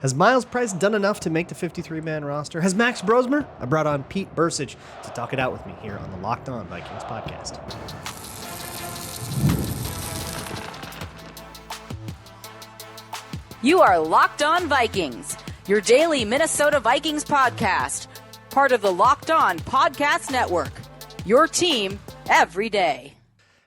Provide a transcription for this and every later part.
Has Myles Price done enough to make the 53-man roster? Has Max Brosmer? I brought on Pete Bercich to talk it out with me here on the Locked On Vikings podcast. You are Locked On Vikings, your daily Minnesota Vikings podcast, part of the Locked On Podcast Network, your team every day.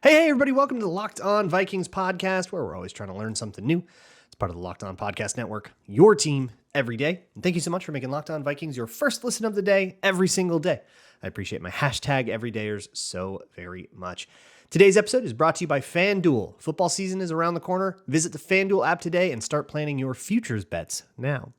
Hey, everybody, welcome to the Locked On Vikings podcast, where we're always trying to learn something new. It's part of the Locked On Podcast Network, your team every day. And thank you so much for making Locked On Vikings your first listen of the day every single day. I appreciate my hashtag everydayers so very much. Today's episode is brought to you by FanDuel. Football season is around the corner. Visit the FanDuel app today and start planning your futures bets now.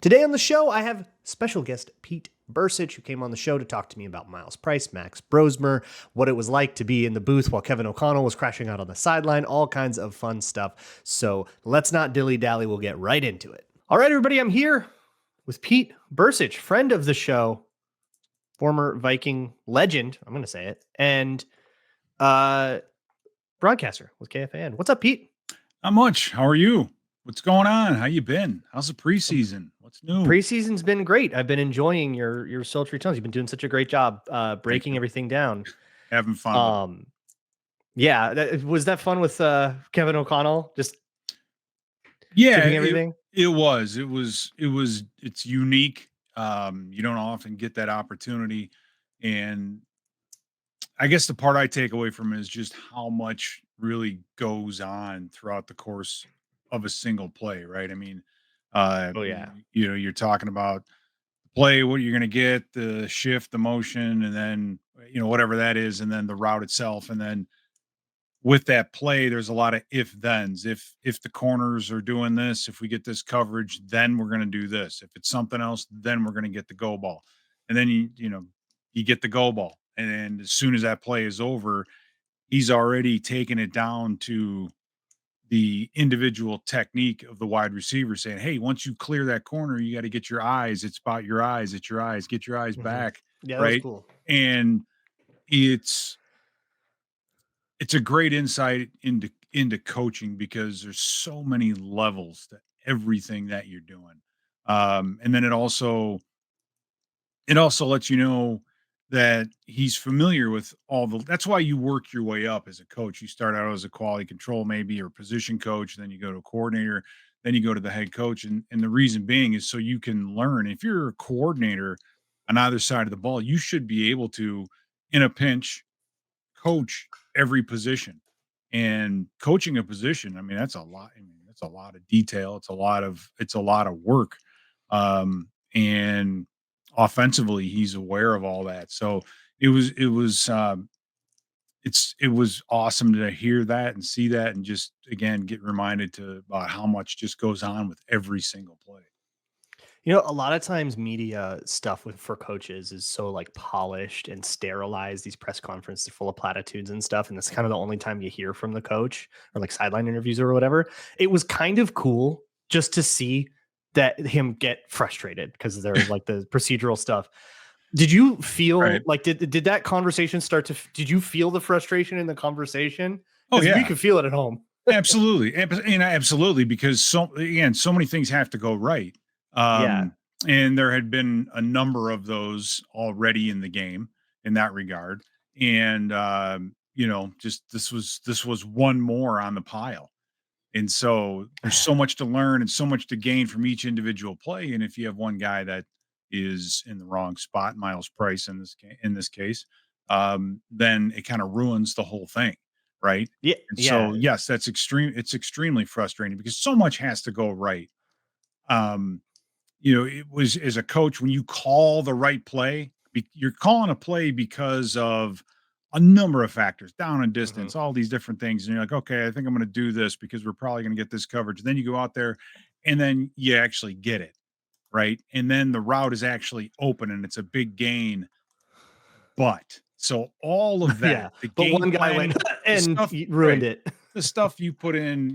Today on the show, I have special guest Pete Bercich, who came on the show to talk to me about Myles Price, Max Brosmer, what it was like to be in the booth while Kevin O'Connell was crashing out on the sideline, all kinds of fun stuff. So let's not dilly-dally. We'll get right into it. All right, everybody, I'm here with Pete Bercich, friend of the show, former Viking legend, I'm going to say it, and broadcaster with KFAN. What's up, Pete? Not much. How are you? What's going on? How you been? How's the preseason? What's new? Preseason's been great. I've been enjoying your sultry tones. You've been doing such a great job breaking everything down. Having fun. Yeah. Was that fun with Kevin O'Connell? Just tipping everything? It's unique. You don't often get that opportunity. And I guess the part I take away from it is just how much really goes on throughout the course of a single play, right? I mean, you're talking about play, what you're going to get, the shift, the motion, and then, whatever that is, and then the route itself. And then with that play, there's a lot of if-thens. If the corners are doing this, if we get this coverage, then we're going to do this. If it's something else, then we're going to get the go ball. And then, you get the go ball. And as soon as that play is over, he's already taken it down to the individual technique of the wide receiver, saying, hey, once you clear that corner, you got to get your eyes. It's about your eyes. It's your eyes. Get your eyes back. Yeah, right. That was cool. And it's a great insight into coaching, because there's so many levels to everything that you're doing. And then it also lets you know that he's familiar with that's why you work your way up as a coach. You start out as a quality control, maybe, or position coach, then you go to a coordinator, then you go to the head coach. And the reason being is so you can learn. If you're a coordinator on either side of the ball, you should be able to, in a pinch, coach every position. And coaching a position, I mean, that's a lot. I mean, that's a lot of detail. It's a lot of work. And offensively, he's aware of all that. So it was awesome to hear that and see that, and just, again, get reminded about how much just goes on with every single play. A lot of times media stuff for coaches is so like polished and sterilized. These press conferences are full of platitudes and stuff. And that's kind of the only time you hear from the coach, or like sideline interviews or whatever. It was kind of cool just to see that him get frustrated because there's like the procedural stuff. Did you feel like, did that conversation did you feel the frustration in the conversation? Oh yeah. You could feel it at home. Absolutely. And absolutely. Because so many things have to go right. And there had been a number of those already in the game in that regard. And, just this was one more on the pile. And so there's so much to learn and so much to gain from each individual play. And if you have one guy that is in the wrong spot, Myles Price in this case, then it kind of ruins the whole thing. Right. Yeah. And so, yes, it's extremely frustrating because so much has to go right. It was, as a coach, when you call the right play, you're calling a play because of a number of factors, down and distance, all these different things. And you're like, okay, I think I'm going to do this because we're probably going to get this coverage. And then you go out there and then you actually get it. Right. And then the route is actually open and it's a big gain. But so all of that, but one guy went and ruined it. The stuff you put in,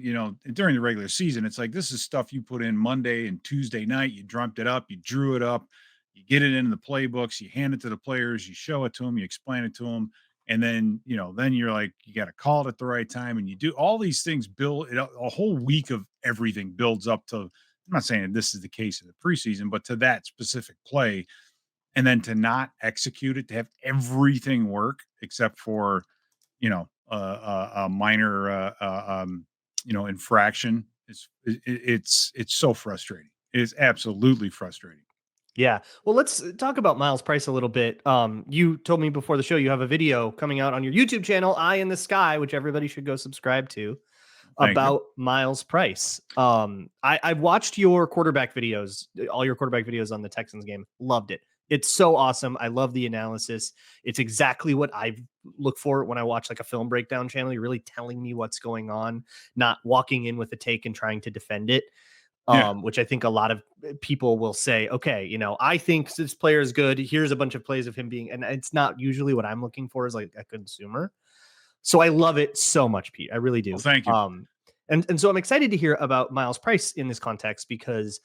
during the regular season, it's like, this is stuff you put in Monday and Tuesday night. You dreamt it up, you drew it up, you get it into the playbooks, you hand it to the players, you show it to them, you explain it to them. And then, then you're like, you got to call it at the right time. And you do all these things, a whole week of everything builds up to I'm not saying this is the case in the preseason, but to that specific play, and then to not execute it, to have everything work except for, a minor, infraction, it's so frustrating. It is absolutely frustrating. Yeah. Well, let's talk about Myles Price a little bit. You told me before the show you have a video coming out on your YouTube channel, Eye in the Sky, which everybody should go subscribe to, Thank you. about Myles Price. I've watched your quarterback videos, all your quarterback videos on the Texans game. Loved it. It's so awesome. I love the analysis. It's exactly what I look for when I watch like a film breakdown channel. You're really telling me what's going on, not walking in with a take and trying to defend it. Yeah. Which I think a lot of people will say, okay, I think this player is good. Here's a bunch of plays of him being, and it's not usually what I'm looking for as like a consumer. So I love it so much, Pete. I really do. Well, thank you. And so I'm excited to hear about Myles Price in this context because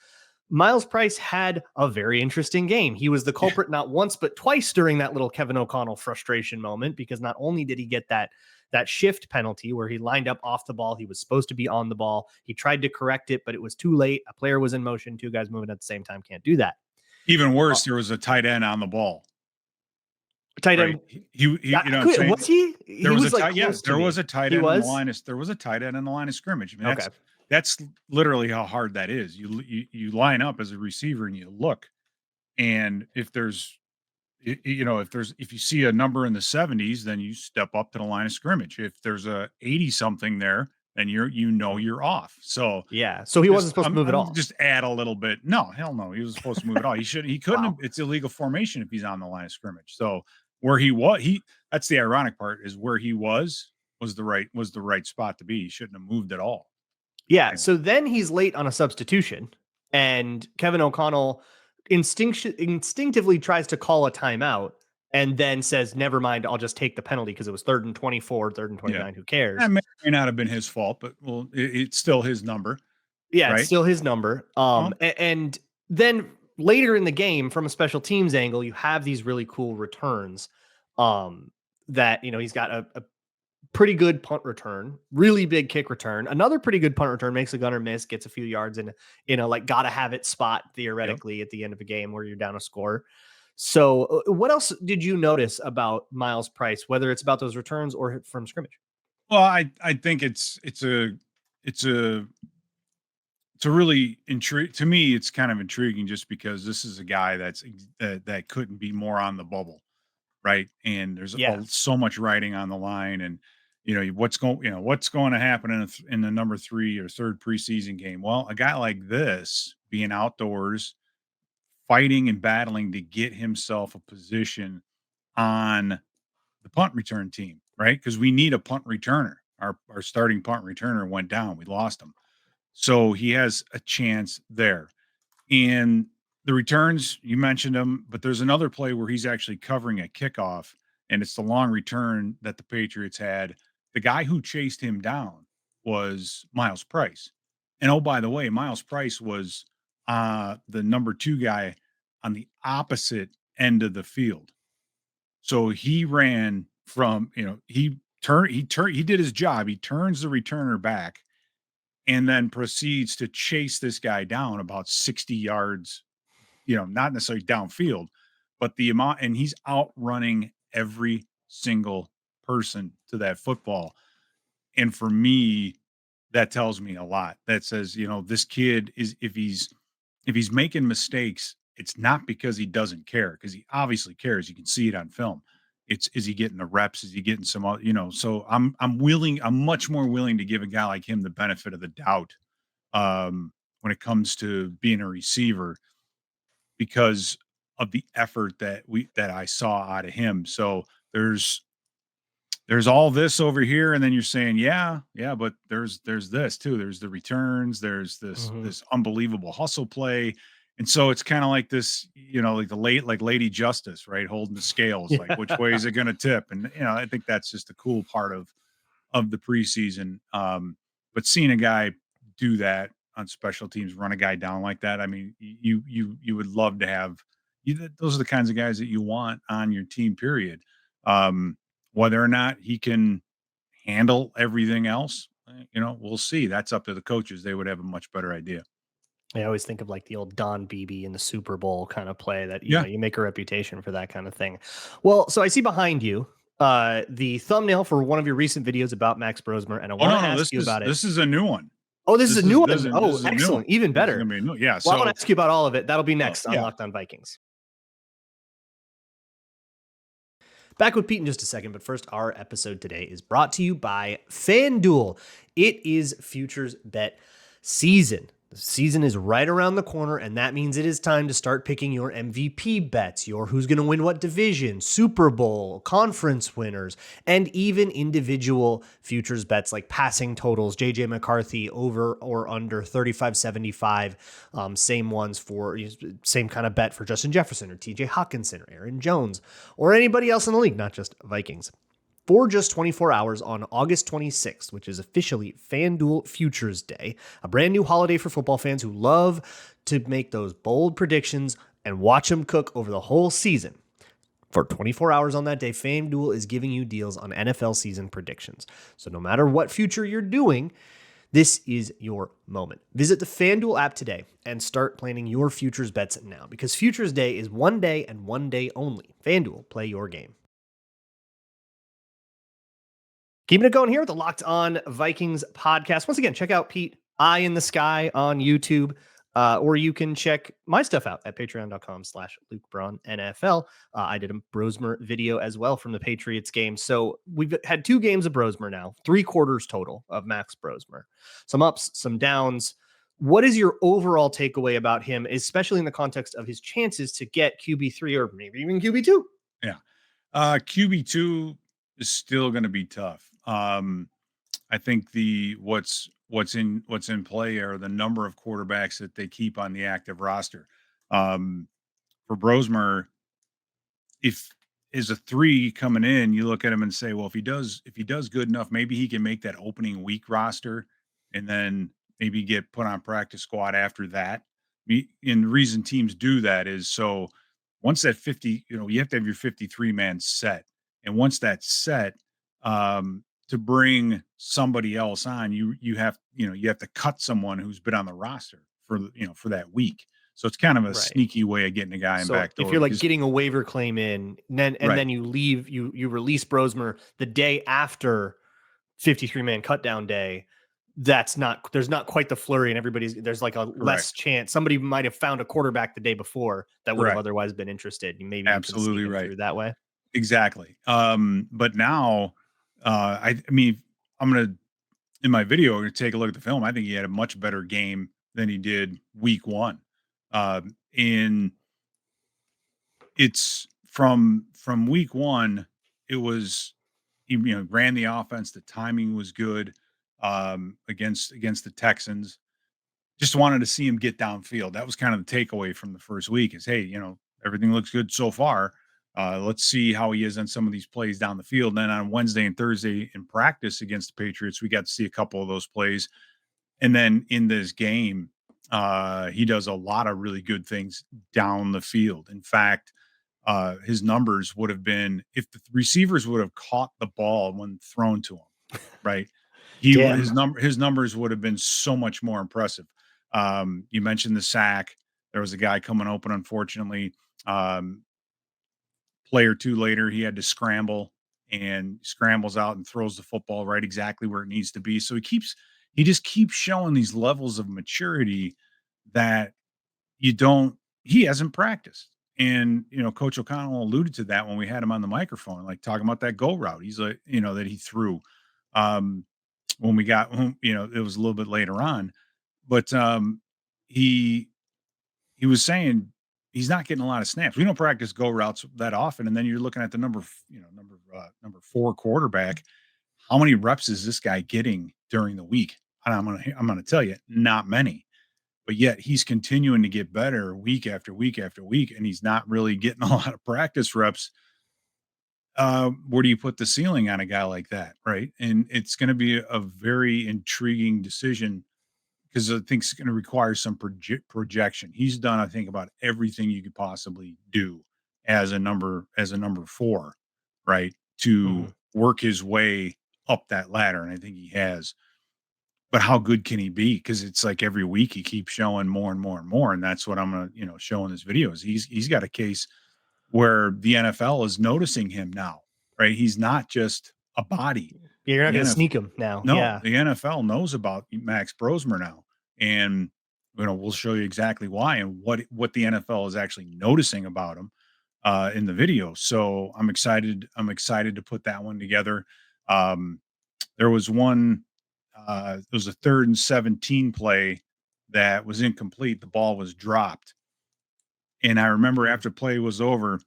Myles Price had a very interesting game. He was the culprit not once, but twice during that little Kevin O'Connell frustration moment, because not only did he get that shift penalty where he lined up off the ball, he was supposed to be on the ball. He tried to correct it, but it was too late. A player was in motion, two guys moving at the same time. Can't do that. Even worse, there was a tight end on the ball. Tight Right. end. You know what I'm saying? Was he? There he was a like tight, yes, there was a tight end in the line. There was a tight end in the line of scrimmage. I mean, Okay. that's literally how hard that is. You line up as a receiver and you look, and if you see a number in the 70s, then you step up to the line of scrimmage. If there's a 80 something there, then you're off. So Yeah. So he wasn't supposed to move at all. just add a little bit. No, hell no. He was supposed to move at all. He couldn't Wow. it's illegal formation if he's on the line of scrimmage. So where that's the ironic part, is where he was the right spot to be. He shouldn't have moved at all. Yeah. So then he's late on a substitution, and Kevin O'Connell instinctively tries to call a timeout and then says, never mind, I'll just take the penalty because it was 3rd and 24, 3rd and 29. Yeah. Who cares? That may not have been his fault, but it's still his number. Yeah, right? it's still his number. And then later in the game, from a special teams angle, you have these really cool returns. That he's got a pretty good punt return, really big kick return, another pretty good punt return, makes a gunner miss, gets a few yards in a like gotta have it spot theoretically at the end of a game where you're down a score. So what else did you notice about Myles Price, whether it's about those returns or from scrimmage? Well, I think it's a really to me, it's kind of intriguing just because this is a guy that couldn't be more on the bubble, right? And there's so much writing on the line, and what's going to happen in the number 3 or 3rd preseason game. Well, a guy like this being outdoors, fighting and battling to get himself a position on the punt return team, right? Because we need a punt returner. Our starting punt returner went down. We lost him. So he has a chance there. And the returns, you mentioned them, but there's another play where he's actually covering a kickoff, and it's the long return that the Patriots had. The guy who chased him down was Myles Price. And oh, by the way, Myles Price was the number 2 guy on the opposite end of the field. So he ran from, he did his job. He turns the returner back and then proceeds to chase this guy down about 60 yards, not necessarily downfield, but the amount, and he's outrunning every single person to that football. And for me, that tells me a lot. That says, this kid is, if he's making mistakes, it's not because he doesn't care, because he obviously cares. You can see it on film. Is he getting the reps? Is he getting some, so I'm much more willing to give a guy like him the benefit of the doubt when it comes to being a receiver, because of the effort that I saw out of him. So there's all this over here, and then you're saying, yeah, but there's this too. There's the returns, there's this unbelievable hustle play. And so it's kind of like this, like Lady Justice, right? Holding the scales, like which way is it going to tip? And I think that's just a cool part of the preseason. But seeing a guy do that on special teams, run a guy down like that, I mean, you would love to have those are the kinds of guys that you want on your team, period. Whether or not he can handle everything else, we'll see. That's up to the coaches. They would have a much better idea. I always think of like the old Don Beebe in the Super Bowl kind of play that, Yeah. you make a reputation for that kind of thing. Well, so I see behind you the thumbnail for one of your recent videos about Max Brosmer, and I Oh, want no, to no, ask you about it. this is a new one. Oh, this is a new This one. is this Oh, is a new one. excellent. Even This is better. gonna be a new, yeah. Well, I want So, to ask you about all of it. That'll be next on yeah. Locked On Vikings. Back with Pete in just a second, but first, our episode today is brought to you by FanDuel. It is futures bet season. The season is right around the corner, and that means it is time to start picking your MVP bets, your who's going to win what division, Super Bowl, conference winners, and even individual futures bets like passing totals, JJ McCarthy over or under 35.75. Same ones for same kind of bet for Justin Jefferson or TJ Hawkinson or Aaron Jones or anybody else in the league, not just Vikings. For just 24 hours on August 26th, which is officially FanDuel Futures Day, a brand new holiday for football fans who love to make those bold predictions and watch them cook over the whole season. For 24 hours on that day, FanDuel is giving you deals on NFL season predictions. So no matter what future you're doing, this is your moment. Visit the FanDuel app today and start planning your futures bets now, because Futures Day is one day and one day only. FanDuel, play your game. Keeping it going here with the Locked On Vikings podcast. Once again, check out Pete Eye in the Sky on YouTube, or you can check my stuff out at patreon.com/LukeBraunNFL. I did a Brosmer video as well from the Patriots game. So we've had 2 games of Brosmer now, 3 quarters total of Max Brosmer. Some ups, some downs. What is your overall takeaway about him, especially in the context of his chances to get QB3 or maybe even QB2? Yeah. QB2 is still going to be tough. I think what's in play are the number of quarterbacks that they keep on the active roster. For Brosmer, if is a 3 coming in, you look at him and say, well, if he does good enough, maybe he can make that opening week roster and then maybe get put on practice squad after that. And the reason teams do that is so once that 50, you have to have your 53 man set. And once that's set, to bring somebody else on, you have to cut someone who's been on the roster for that week. So it's kind of a Right. sneaky way of getting a guy in So if backdoor you're like because getting a waiver claim in, and then right. you leave, you release Brosmer the day after 53-man cutdown day, there's not quite the flurry, and there's like a less Correct. chance. Somebody might have found a quarterback the day before that would have Correct. otherwise been interested. Maybe you can sneak Absolutely them right. through that way. Exactly. But now, I mean, I'm gonna in my video, I'm gonna take a look at the film. I think he had a much better game than he did week 1. In It's from week 1, it was he, ran the offense. The timing was good against the Texans. Just wanted to see him get downfield. That was kind of the takeaway from the first week is, hey, everything looks good so far. Let's see how he is on some of these plays down the field. And then on Wednesday and Thursday in practice against the Patriots, we got to see a couple of those plays. And then in this game, he does a lot of really good things down the field. In fact, his numbers would have been if the receivers would have caught the ball when thrown to him, right? Damn. His numbers would have been so much more impressive. You mentioned the sack. There was a guy coming open, unfortunately. Play or two later, he had to scramble and scrambles out and throws the football right exactly where it needs to be. So he just keeps showing these levels of maturity that he hasn't practiced. And, Coach O'Connell alluded to that when we had him on the microphone, like talking about that go route. He's like, that he threw. When we got home, it was a little bit later on, but he was saying he's not getting a lot of snaps. We don't practice go routes that often, and then you're looking at the number 4 quarterback. How many reps is this guy getting during the week? And I'm gonna tell you, not many. But yet he's continuing to get better week after week after week, and he's not really getting a lot of practice reps. Where do you put the ceiling on a guy like that, right? And it's going to be a very intriguing decision because I think it's going to require some projection. He's done, I think, about everything you could possibly do as a number 4, right? Mhm. To work his way up that ladder, and I think he has. but how good can he be? Because it's like every week he keeps showing more and more and more, and that's what I'm gonna, show in this video is he's got a case where the NFL is noticing him now, right? He's not just a body. Yeah, you're not The going to NFL sneak him now. No, Yeah. the NFL knows about Max Brosmer now, and we'll show you exactly why and what the NFL is actually noticing about him in the video. So I'm excited. I'm excited to put that one together. Um, there was one. It was a 3rd and 17 play that was incomplete. The ball was dropped, and I remember after play was over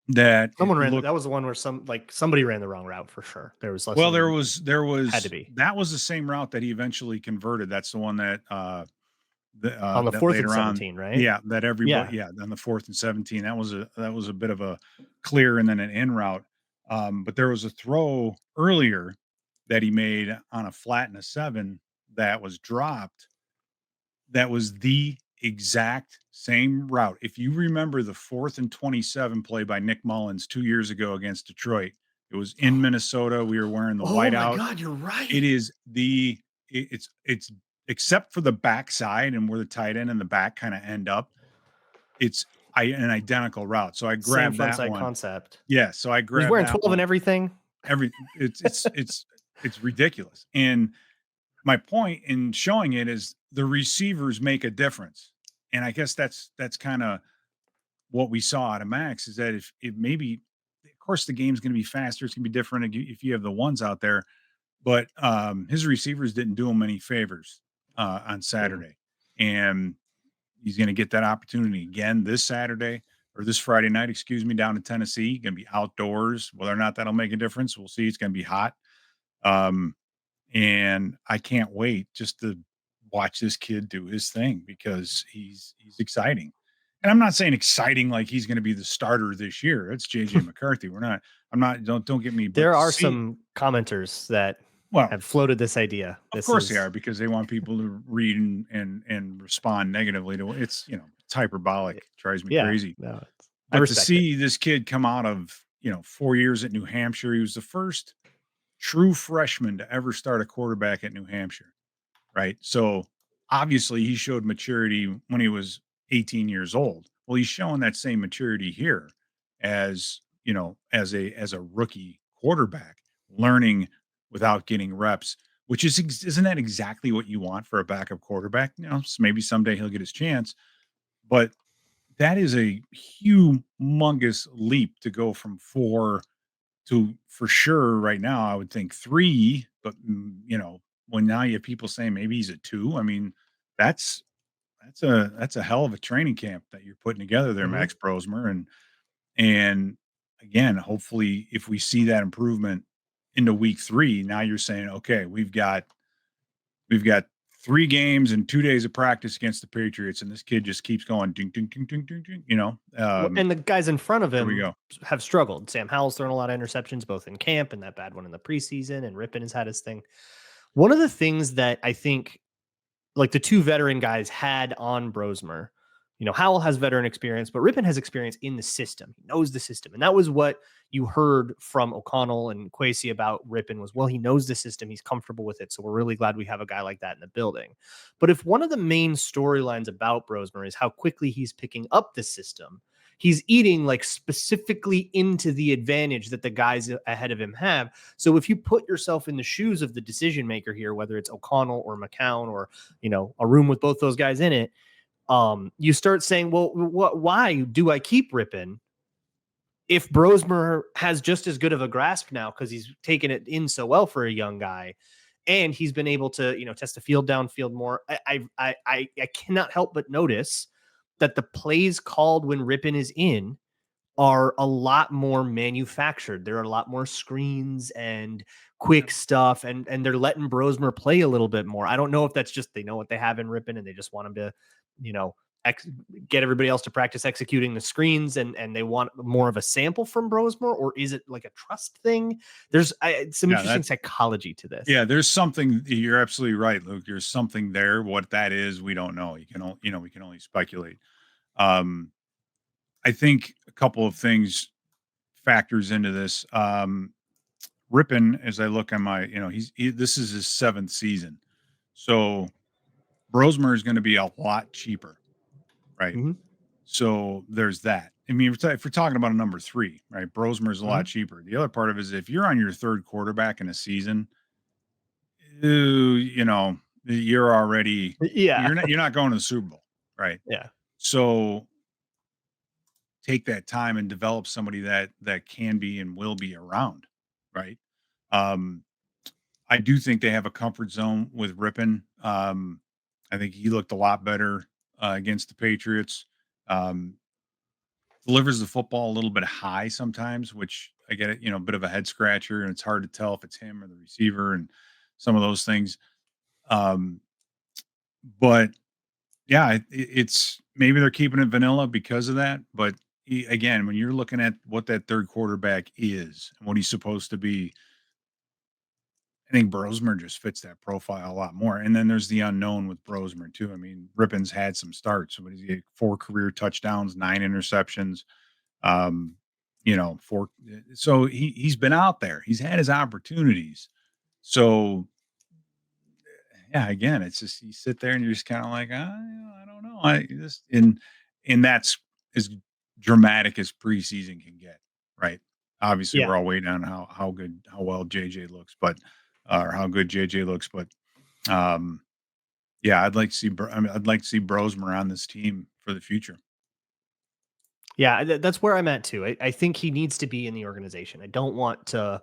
that Someone if you ran look, that was the one where somebody ran the wrong route for sure. There was well, there something had to was be that was the same route that he eventually converted. That's the one that on the that 4th and later on, 17, right? yeah, that everybody, Yeah. yeah, on the 4th and 17, that was a bit of a clear and then an in route. But there was a throw earlier that he made on a flat and a 7 that was dropped. That was the exact same route. If you remember the 4th and 27 play by Nick Mullins 2 years ago against Detroit, it was in Minnesota. We were wearing the Oh my whiteout. God, you're It right. is it's except for the backside and where the tight end and the back kind of end up, it's an identical route. So I Same grabbed front that side one. concept. Yeah, so I He's grabbed wearing that 12 and one. everything. Every it's ridiculous. And my point in showing it is the receivers make a difference. And I guess that's kind of what we saw out of Max is that if maybe of course the game's going to be faster, it's going to be different if you have the ones out there, but his receivers didn't do him any favors on Saturday, and he's going to get that opportunity again this Saturday or this Friday night, excuse me, down in Tennessee. Going to be outdoors. Whether or not that'll make a difference, we'll see. It's going to be hot, um, and I can't wait just to watch this kid do his thing because he's exciting. And I'm not saying exciting like he's going to be the starter this year. It's JJ McCarthy. We're not. I'm not. Don't get me. But There to are see, some commenters that well, have floated this idea. of This course they is are because they want people to read and respond negatively to it. It's it's hyperbolic, drives me yeah, crazy. no, I But to respect it. see this kid come out of 4 years at New Hampshire, he was the first true freshman to ever start a quarterback at New Hampshire, right? So obviously he showed maturity when he was 18 years old. Well, he's showing that same maturity here as as a rookie quarterback, learning without getting reps, which isn't that exactly what you want for a backup quarterback? Maybe someday he'll get his chance, but that is a humongous leap to go from 4 to for sure right now, I would think 3, but when now you have people saying maybe he's a 2, I mean, that's that's a hell of a training camp that you're putting together there, Mhm. Max Brosmer, and again, hopefully if we see that improvement into week 3, now you're saying, okay, we've got 3 games and 2 days of practice against the Patriots, and this kid just keeps going ding ding ding ding ding ding, And the guys in front of there we him go. have struggled. Sam Howell's thrown a lot of interceptions, both in camp and that bad one in the preseason, and Rippon has had his thing. One of the things that I think like the two veteran guys had on Brosmer. Howell has veteran experience, but Rippon has experience in the system. He knows the system. And that was what you heard from O'Connell and Kwesi about Rippon was, well, he knows the system. He's comfortable with it. So we're really glad we have a guy like that in the building. But if one of the main storylines about Brosmer is how quickly he's picking up the system, he's eating like specifically into the advantage that the guys ahead of him have. So if you put yourself in the shoes of the decision maker here, whether it's O'Connell or McCown or, a room with both those guys in it, you start saying, well, why do I keep Rippon if Brosmer has just as good of a grasp now because he's taken it in so well for a young guy, and he's been able to test the field downfield more. I cannot help but notice that the plays called when Rippon is in are a lot more manufactured. There are a lot more screens and quick stuff, and they're letting Brosmer play a little bit more. I don't know if that's just they know what they have in Rippon and they just want him to, you know, get everybody else to practice executing the screens, and they want more of a sample from Brosmer, or is it like a trust thing? There's some interesting psychology to this. Yeah, there's something. You're absolutely right, Luke. There's something there. What that is, we don't know. We can only speculate. Um, I think a couple of things factors into this. Rippon, as I look on my, this is his 7th season. So Brosmer is going to be a lot cheaper, right? Mm-hmm. So there's that. I mean, if we're talking about a number 3, right? Brosmer is a Mm-hmm. lot cheaper. The other part of it is if you're on your 3rd quarterback in a season, you know, you're already Yeah. you're not going to the Super Bowl, right? Yeah. So take that time and develop somebody that can be and will be around, right? Um, I do think they have a comfort zone with Rippon. I think he looked a lot better against the Patriots. Um, delivers the football a little bit high sometimes, which I get it, a bit of a head scratcher, and it's hard to tell if it's him or the receiver and some of those things. Um, but yeah, it's maybe they're keeping it vanilla because of that. But again, when you're looking at what that 3rd quarterback is and what he's supposed to be, I think Brosmer just fits that profile a lot more. And then there's the unknown with Brosmer too. I mean, Rippon's had some starts, but he's got 4 career touchdowns, 9 interceptions. Um, 4. So he's been out there. He's had his opportunities. So yeah, again, it's just you sit there and you're just kind of like, I don't know. I just and that's as dramatic as preseason can get, right? Obviously, Yeah. we're all waiting on how well JJ looks, but or how good JJ looks, but um, yeah, I'd like to see Brosmer on this team for the future. Yeah, that's where I'm at too. I think he needs to be in the organization. I don't want to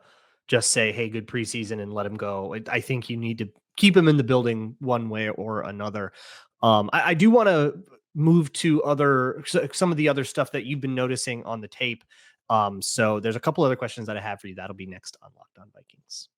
just say, "Hey, good preseason," and let him go. I think you need to keep him in the building one way or another. I do want to move to some of the other stuff that you've been noticing on the tape. So there's a couple other questions that I have for you. That'll be next on Locked On Vikings.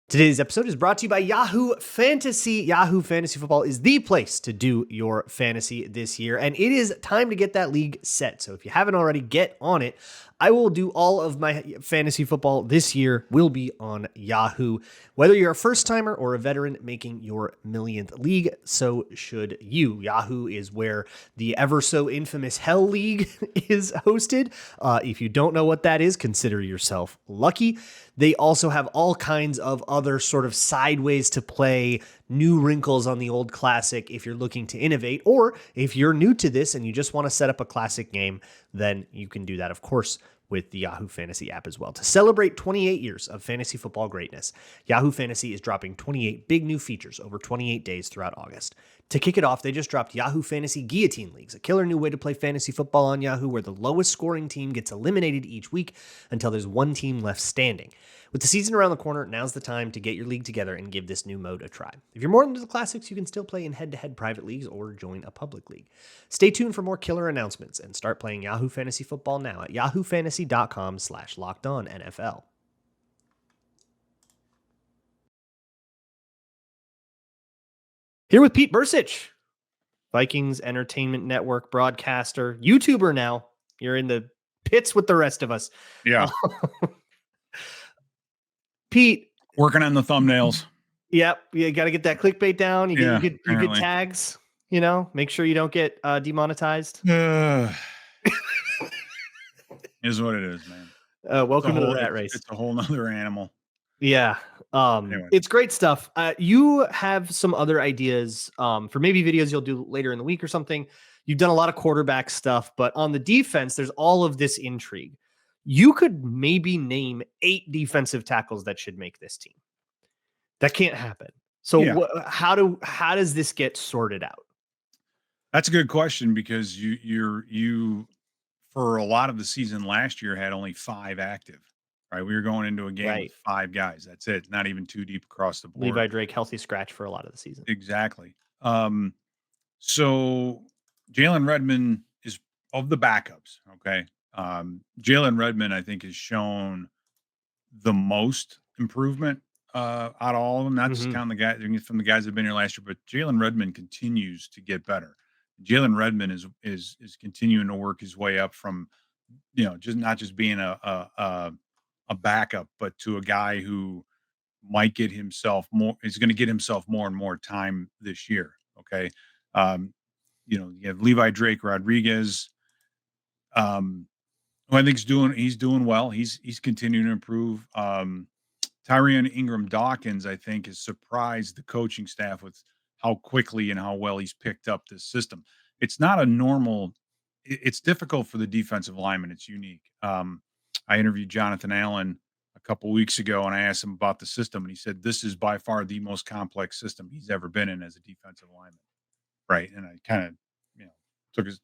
Today's episode is brought to you by Yahoo Fantasy. Yahoo Fantasy Football is the place to do your fantasy this year, and it is time to get that league set. So if you haven't already, get on it. I will do all of my fantasy football this year will be on Yahoo. Whether you're a first timer or a veteran making your millionth league, so should you. Yahoo is where the ever so infamous Hell League is hosted. If you don't know what that is, consider yourself lucky. They also have all kinds of other sort of sideways to play, new wrinkles on the old classic if you're looking to innovate, or if you're new to this and you just want to set up a classic game, then you can do that, of course, with the Yahoo Fantasy app as well. To celebrate 28 years of fantasy football greatness, Yahoo Fantasy is dropping 28 big new features over 28 days throughout August. To kick it off, they just dropped Yahoo Fantasy Guillotine Leagues, a killer new way to play fantasy football on Yahoo where the lowest scoring team gets eliminated each week until there's one team left standing. With the season around the corner, now's the time to get your league together and give this new mode a try. If you're more into the classics, you can still play in head-to-head private leagues or join a public league. Stay tuned for more killer announcements and start playing Yahoo Fantasy Football now at yahoofantasy.com/LockedOnNFL. Here with Pete Bercich, Vikings Entertainment Network broadcaster, YouTuber now. You're in the pits with the rest of us. Yeah, Pete. working on the thumbnails. Yep, you got to get that clickbait down. You get tags. Make sure you don't get demonetized. Is what it is, man. Welcome to the rat race. It's a whole nother animal. Yeah. Anyway. It's great stuff. You have some other ideas for maybe videos you'll do later in the week or something. You've done a lot of quarterback stuff, but on the defense, there's all of this intrigue. You could maybe name 8 defensive tackles that should make this team. That can't happen. So how does this get sorted out? That's a good question because you for a lot of the season last year had only 5 active, right? We were going into a game with 5 guys. That's it. Not even too deep across the board. Levi Drake, healthy scratch for a lot of the season. Exactly. So Jalen Redmond is of the backups. Okay. Jalen Redmond, I think, has shown the most improvement out of all of them. Not just counting the guys from the guys that have been here last year, but Jalen Redmond continues to get better. Jalen Redmond is continuing to work his way up from, just not just being a backup, but to a guy who might get himself is going to get himself more and more time this year. Okay. You have Levi Drake Rodriguez, who I think he's doing well. He's continuing to improve. Tyrion Ingram Dawkins, I think, has surprised the coaching staff with how quickly and how well he's picked up this system. It's not a normal. It's difficult for the defensive lineman. It's unique. I interviewed Jonathan Allen a couple weeks ago, and I asked him about the system, and he said this is by far the most complex system he's ever been in as a defensive lineman. Right, and I kind of, you know, took his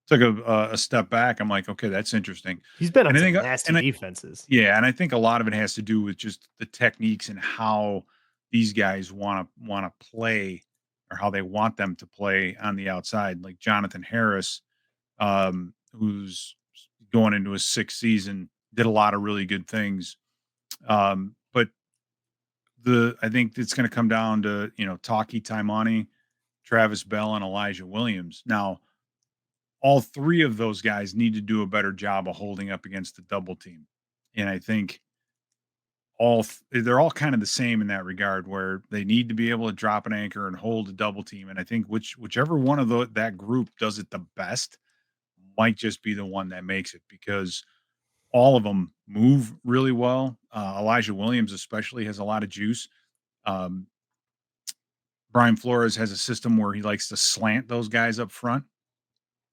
took a step back. I'm like, okay, that's interesting. He's been on And I some think, nasty defenses. yeah, and I think a lot of it has to do with just the techniques and how these guys want to play, or how they want them to play on the outside. Like Jonathan Harris, who's going into his sixth season, did a lot of really good things. But I think it's going to come down to, Taki Taimani, Travis Bell, and Elijah Williams. Now, all three of those guys need to do a better job of holding up against the double team. And I think they're all kind of the same in that regard, where they need to be able to drop an anchor and hold a double team. And I think whichever one of that group does it the best might just be the one that makes it, because all of them move really well. Elijah Williams especially has a lot of juice. Um, Brian Flores has a system where he likes to slant those guys up front.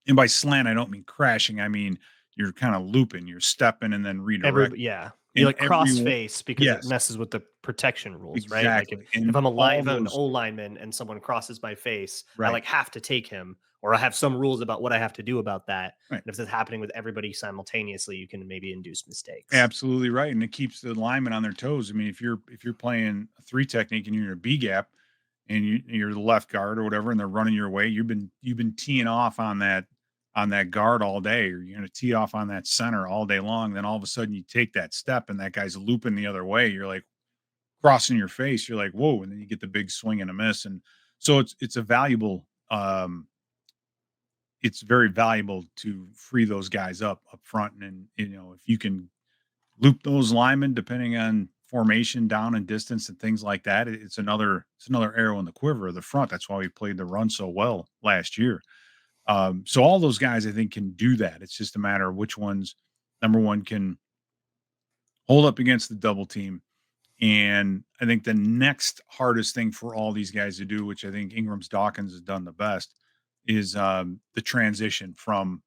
And by slant, I don't mean crashing. I mean, you're kind of looping, you're stepping and then redirect. You And like cross face because it yes, messes with the protection rules, right? Like exactly. if And I'm all if I'm an those, O lineman and someone crosses my face, I right, like have to take him, or I have some rules about what I have to do about that. right. And if it's happening with everybody simultaneously, you can maybe induce mistakes. Absolutely right. And it keeps the linemen on their toes. I mean, if you're playing a three technique and you're in a B gap and you're the left guard or whatever, and they're running your way, you've been teeing off on that guard all day, or you're going to tee off on that center all day long. Then all of a sudden you take that step and that guy's looping the other way. You're like crossing your face. You're like, whoa. And then you get the big swing and a miss. And so it's a valuable, it's very valuable to free those guys up front. And, if you can loop those linemen depending on formation, down and distance and things like that, it's another arrow in the quiver of the front. That's why we played the run so well last year. So all those guys, I think, can do that. It's just a matter of which ones, number one, can hold up against the double team. And I think the next hardest thing for all these guys to do, which I think Ingram's Dawkins has done the best, is the transition from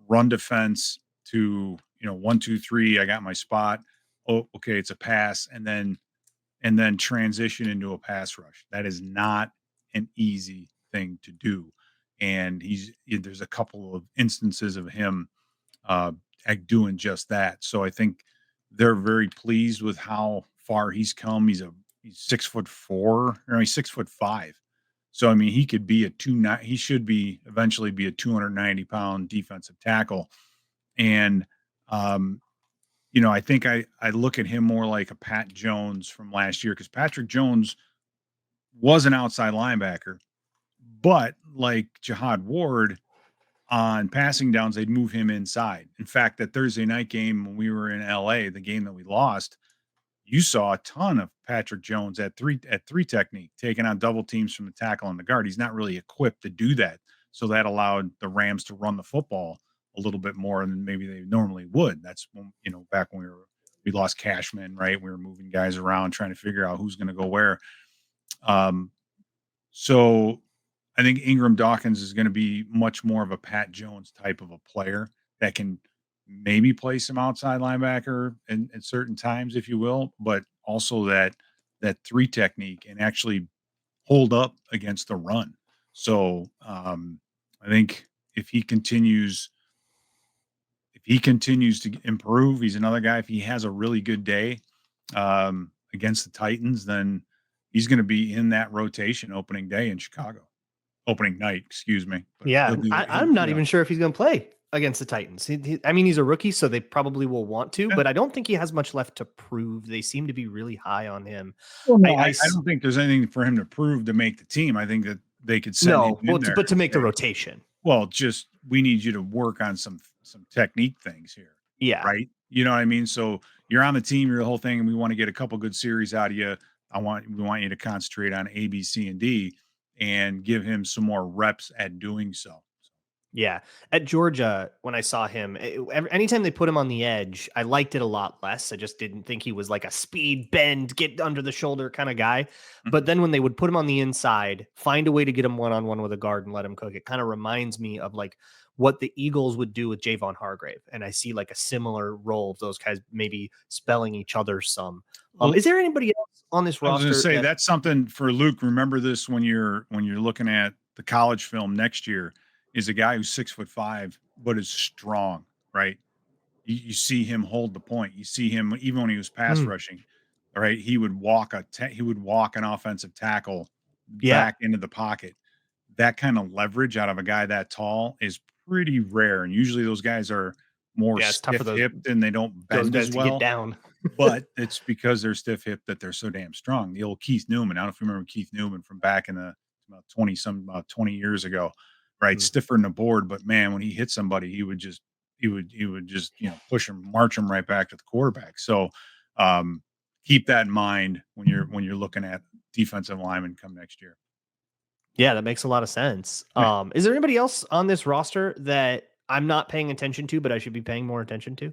run defense to, 1, 2, 3. I got my spot. Oh, okay, it's a pass, and then transition into a pass rush. That is not an easy thing to do. And there's a couple of instances of him uh, doing just that. So I think they're very pleased with how far he's come. He's 6'4", or he's 6'5". So I mean, he could be he should be eventually be a 290-pound defensive tackle. And I think I look at him more like a Pat Jones from last year, because Patrick Jones was an outside linebacker, but like Jihad Ward, on passing downs, they'd move him inside. In fact, that Thursday night game when we were in LA, the game that we lost, you saw a ton of Patrick Jones at three technique, taking on double teams from the tackle and the guard. He's not really equipped to do that. So that allowed the Rams to run the football a little bit more than maybe they normally would. That's when, back when we lost Cashman, right? We were moving guys around, trying to figure out who's going to go where. So I think Ingram Dawkins is going to be much more of a Pat Jones type of a player that can maybe play some outside linebacker at certain times, if you will, but also that three technique and actually hold up against the run. So I think if he continues to improve, he's another guy. If he has a really good day against the Titans, then he's going to be in that rotation opening day in Chicago. Opening night, excuse me. But Yeah, I'm not even sure if he's going to play against the Titans. I mean, he's a rookie, so they probably will want to, but I don't think he has much left to prove. They seem to be really high on him. Well, no, I don't think there's anything for him to prove to make the team. I think that they could send him in there. But to make the rotation. Well, just we need you to work on some technique things here. Yeah. Right. You know what I mean? So you're on the team, you're the whole thing, and we want to get a couple good series out of you. We want you to concentrate on A, B, C, and D and give him some more reps at doing so. Yeah. At Georgia, when I saw him, anytime they put him on the edge, I liked it a lot less. I just didn't think he was like a speed bend, get under the shoulder kind of guy. But then when they would put him on the inside, find a way to get him one-on-one with a guard and let him cook, it kind of reminds me of like what the Eagles would do with Javon Hargrave. And I see like a similar role of those guys maybe spelling each other some. Well, Is there anybody else on this I was going to roster say that's something for Luke. Remember this when you're looking at the college film next year. Is a guy who's 6'5" but is strong, right? You see him hold the point. You see him even when he was pass Hmm. rushing, all right? He would walk an offensive tackle Yeah. back into the pocket. That kind of leverage out of a guy that tall is pretty rare, and usually those guys are more Yeah. It's tough for stiff-hipped and they don't those bend guys as to get well. down. But it's because they're stiff-hipped that they're so damn strong. The old Keith Newman, I don't know if you remember Keith Newman from back in the about 20 years ago, right? Hmm. Stiffer than a board, but man, when he hit somebody, he would just, push him, march him right back to the quarterback. So, keep that in mind when you're looking at defensive linemen come next year. Yeah, that makes a lot of sense. Yeah. Is there anybody else on this roster that I'm not paying attention to, but I should be paying more attention to?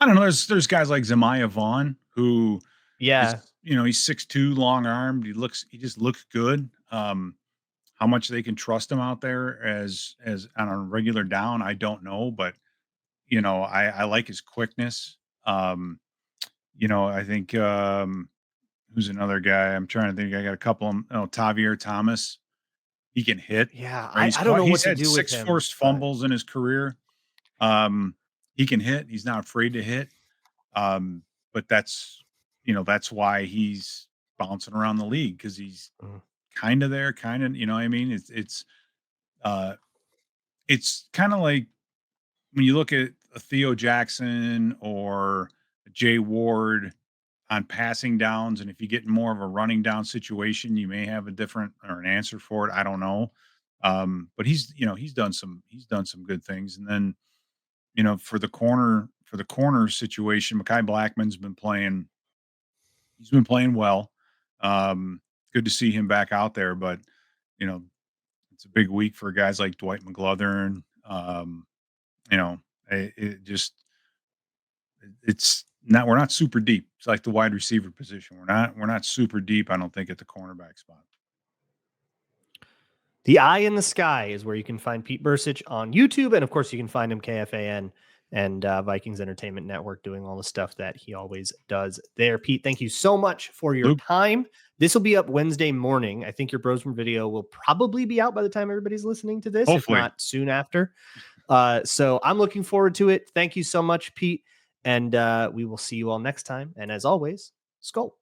I don't know. There's guys like Zemiah Vaughn who is, Yeah. he's 6'2", long armed. He just looks good. How much they can trust him out there as on a regular down, I don't know, but I like his quickness. I think who's another guy? I'm trying to think. I got a couple of them. Oh, Tavier Thomas. He can hit. Yeah. Right? I don't know what He's to had do with 6 him, forced but fumbles in his career. He can hit. He's not afraid to hit. But that's why he's bouncing around the league because he's mm, kind of there, kind of, what I mean? Uh, it's kind of like when you look at a Theo Jackson or a Jay Ward on passing downs, and if you get more of a running down situation, you may have a different or an answer for it. I don't know. But he's done some good things. And then, for the corner situation, Mekhi Blackman's been playing well. Good to see him back out there, but you know, it's a big week for guys like Dwight McGlothern. You know, it just we're not super deep. It's like the wide receiver position. We're not super deep, I don't think, at the cornerback spot. The Eye in the Sky is where you can find Pete Bercich on YouTube. And of course, you can find him KFAN and Vikings Entertainment Network doing all the stuff that he always does there. Pete, thank you so much for your Luke? time. This will be up Wednesday morning. I think your Brosmer video will probably be out by the time everybody's listening to this, if Hopefully. not soon after. So I'm looking forward to it. Thank you so much, Pete. And we will see you all next time. And as always, Skull.